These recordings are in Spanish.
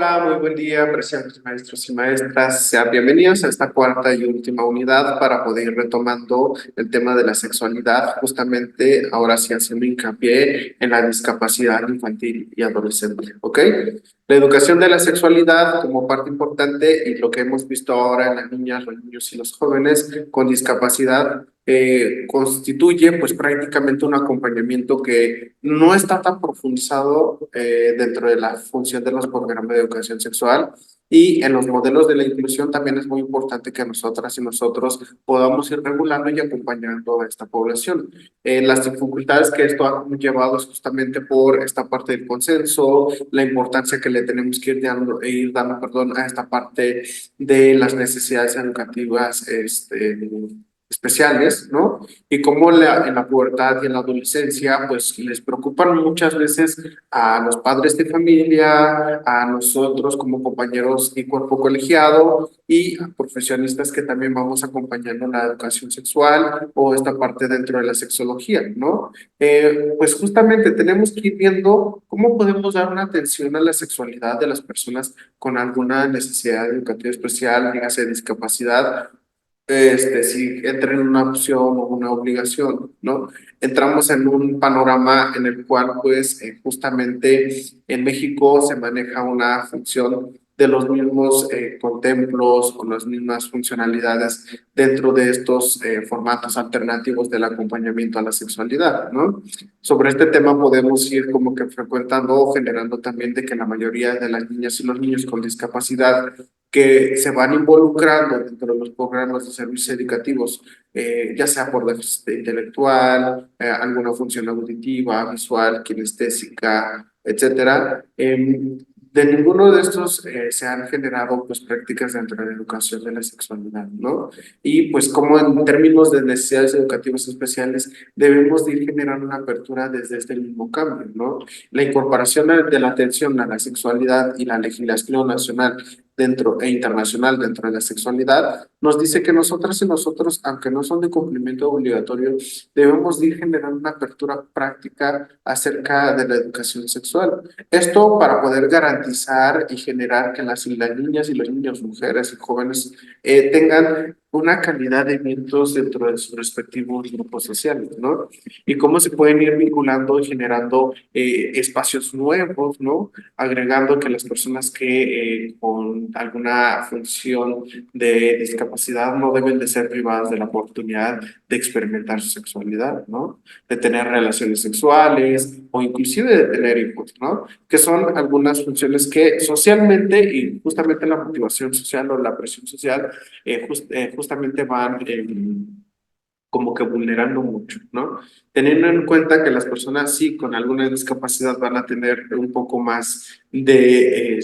Hola, muy buen día, apreciados maestros y maestras. Sean bienvenidos a esta cuarta y última unidad para poder ir retomando el tema de la sexualidad, justamente ahora sí haciendo hincapié en la discapacidad infantil y adolescente, ¿ok? La educación de la sexualidad como parte importante y lo que hemos visto ahora en las niñas, los niños y los jóvenes con discapacidad constituye pues prácticamente un acompañamiento que no está tan profundizado dentro de la función de los programas de educación sexual y en los modelos de la inclusión también es muy importante que nosotras y nosotros podamos ir regulando y acompañando a esta población. Las dificultades que esto ha llevado es justamente por esta parte del consenso, la importancia que le tenemos que ir dando, perdón, a esta parte de las necesidades educativas especiales, ¿no? Y cómo en la pubertad y en la adolescencia, pues les preocupan muchas veces a los padres de familia, a nosotros como compañeros y cuerpo colegiado y a profesionistas que también vamos acompañando en la educación sexual o esta parte dentro de la sexología, ¿no? Pues justamente tenemos que ir viendo cómo podemos dar una atención a la sexualidad de las personas con alguna necesidad educativa especial, dígase discapacidad si entra en una opción o una obligación, ¿no? Entramos en un panorama en el cual, pues, justamente en México se maneja una función de los mismos contemplos o las mismas funcionalidades dentro de estos formatos alternativos del acompañamiento a la sexualidad, ¿no? Sobre este tema podemos ir como que frecuentando o generando también de que la mayoría de las niñas y los niños con discapacidad que se van involucrando dentro de los programas de servicios educativos, ya sea por déficit intelectual, alguna función auditiva, visual, kinestésica, etcétera. De ninguno de estos se han generado pues prácticas dentro de la educación de la sexualidad, ¿no? Y pues como en términos de necesidades educativas especiales debemos de ir generando una apertura desde este mismo cambio, ¿no? La incorporación de la atención a la sexualidad y la legislación nacional dentro e internacional dentro de la sexualidad, nos dice que nosotras y nosotros, aunque no son de cumplimiento obligatorio, debemos de ir generando una apertura práctica acerca de la educación sexual. Esto para poder garantizar y generar que las niñas y los niños, mujeres y jóvenes tengan una calidad de eventos dentro de sus respectivos grupos sociales, ¿no? Y cómo se pueden ir vinculando y generando espacios nuevos, ¿no? Agregando que las personas que con alguna función de discapacidad no deben de ser privadas de la oportunidad de experimentar su sexualidad, ¿no? De tener relaciones sexuales o inclusive de tener hijos, ¿no? Que son algunas funciones que socialmente y justamente la motivación social o la presión social justamente van como que vulnerando mucho, ¿no? Teniendo en cuenta que las personas sí con alguna discapacidad van a tener un poco más de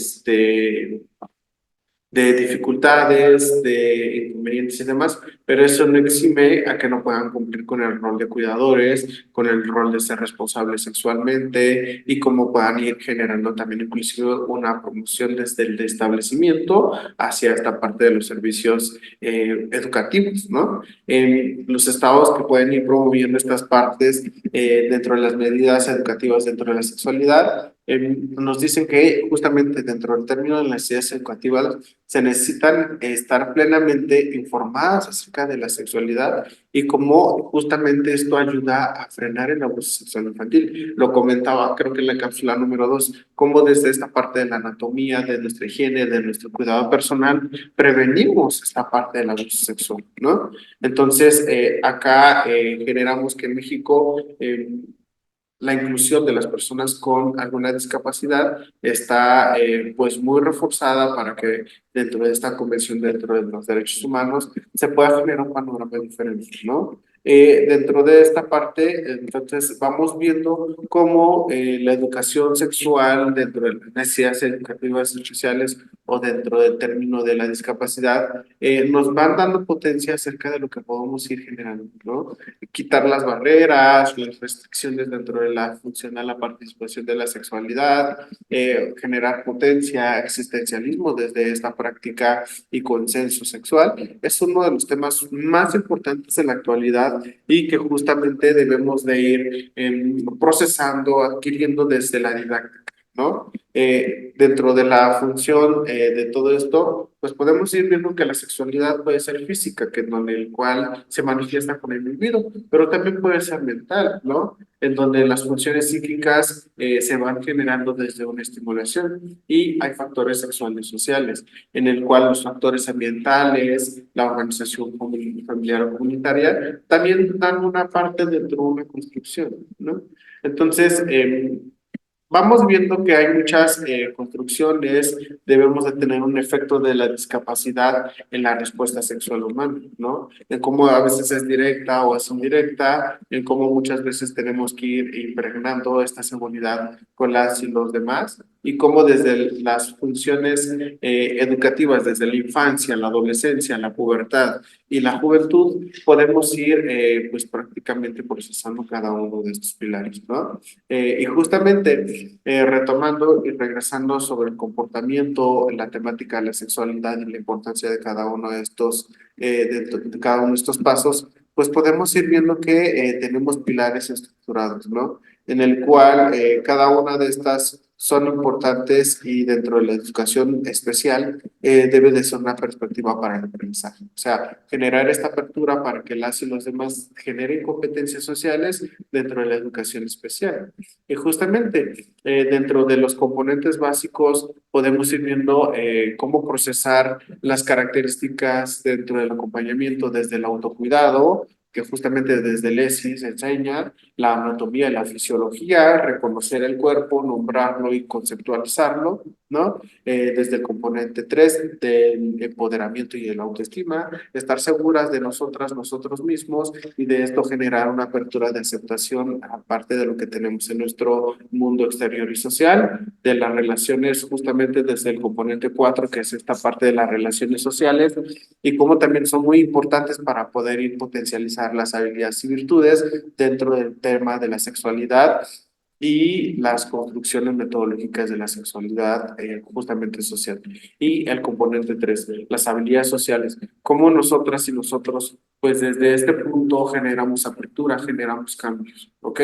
dificultades, de inconvenientes y demás, pero eso no exime a que no puedan cumplir con el rol de cuidadores, con el rol de ser responsables sexualmente y cómo puedan ir generando también inclusive una promoción desde el establecimiento hacia esta parte de los servicios educativos, ¿no? En los estados que pueden ir promoviendo estas partes dentro de las medidas educativas dentro de la sexualidad, nos dicen que justamente dentro del término de las necesidades educativas se necesitan estar plenamente informadas acerca de la sexualidad y cómo justamente esto ayuda a frenar el abuso sexual infantil. Lo comentaba, creo que en la cápsula número 2, cómo desde esta parte de la anatomía, de nuestra higiene, de nuestro cuidado personal, prevenimos esta parte del abuso sexual, ¿no? Entonces, acá generamos que en México la inclusión de las personas con alguna discapacidad está pues muy reforzada para que dentro de esta convención, dentro de los derechos humanos, se pueda generar un panorama diferente, ¿no? Dentro de esta parte, entonces vamos viendo cómo la educación sexual dentro de las necesidades educativas especiales o dentro del término de la discapacidad nos van dando potencia acerca de lo que podemos ir generando, ¿no? Quitar las barreras, las restricciones dentro de la función a la participación de la sexualidad, generar potencia, existencialismo desde esta práctica y consenso sexual. Es uno de los temas más importantes en la actualidad y que justamente debemos de ir procesando, adquiriendo desde la didáctica, ¿no? Dentro de la función de todo esto, pues podemos ir viendo que la sexualidad puede ser física, que en donde el cual se manifiesta con el individuo, pero también puede ser mental, ¿no? En donde las funciones psíquicas se van generando desde una estimulación y hay factores sexuales sociales, en el cual los factores ambientales, la organización familiar o comunitaria, también dan una parte dentro de una construcción, ¿no? Entonces, vamos viendo que hay muchas construcciones, debemos de tener un efecto de la discapacidad en la respuesta sexual humana, ¿no? En cómo a veces es directa o es indirecta, en cómo muchas veces tenemos que ir impregnando esta seguridad con las y los demás, y cómo desde las funciones educativas, desde la infancia, la adolescencia, la pubertad y la juventud, podemos ir pues prácticamente procesando cada uno de estos pilares, ¿no? Y justamente retomando y regresando sobre el comportamiento, la temática de la sexualidad y la importancia de cada uno de estos, de cada uno de estos pasos, pues podemos ir viendo que tenemos pilares estructurados, ¿no? En el cual cada una de estas son importantes y dentro de la educación especial debe de ser una perspectiva para el aprendizaje. O sea, generar esta apertura para que las y los demás generen competencias sociales dentro de la educación especial. Y justamente dentro de los componentes básicos podemos ir viendo cómo procesar las características dentro del acompañamiento desde el autocuidado, que justamente desde el ESI se enseña la anatomía y la fisiología, reconocer el cuerpo, nombrarlo y conceptualizarlo, ¿no? Desde el componente 3 del empoderamiento y el autoestima, estar seguras de nosotras, nosotros mismos y de esto generar una apertura de aceptación aparte de lo que tenemos en nuestro mundo exterior y social, de las relaciones justamente desde el componente 4 que es esta parte de las relaciones sociales y cómo también son muy importantes para poder ir potencializar las habilidades y virtudes dentro del tema de la sexualidad y las construcciones metodológicas de la sexualidad justamente social. Y el componente 3 las habilidades sociales, cómo nosotras y nosotros, pues desde este punto generamos apertura, generamos cambios, ¿ok?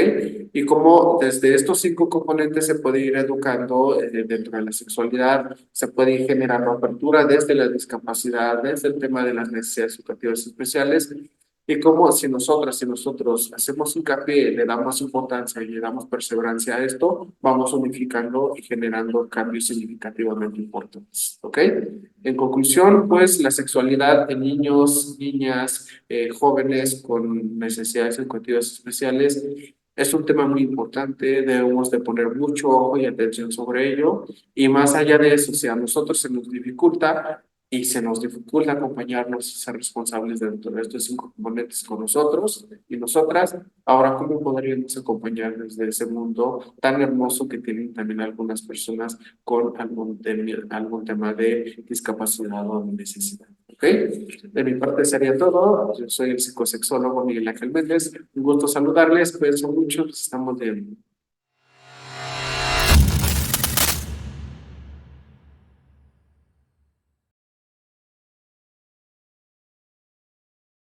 Y cómo desde estos 5 componentes se puede ir educando dentro de la sexualidad, se puede ir generando apertura desde la discapacidad, desde el tema de las necesidades educativas especiales y cómo si nosotras y nosotros hacemos hincapié, le damos importancia y le damos perseverancia a esto, vamos unificando y generando cambios significativamente importantes. ¿Ok? En conclusión, pues la sexualidad en niños, niñas, jóvenes con necesidades educativas especiales es un tema muy importante, debemos de poner mucho ojo y atención sobre ello y más allá de eso, si a nosotros se nos dificulta, y se nos dificulta acompañarnos y ser responsables dentro de estos 5 componentes con nosotros y nosotras, ahora cómo podríamos acompañar desde ese mundo tan hermoso que tienen también algunas personas con algún tema de discapacidad o de necesidad. ¿Ok? De mi parte sería todo. Yo soy el psicosexólogo Miguel Ángel Méndez. Un gusto saludarles. Cuídense mucho. Nos estamos viendo.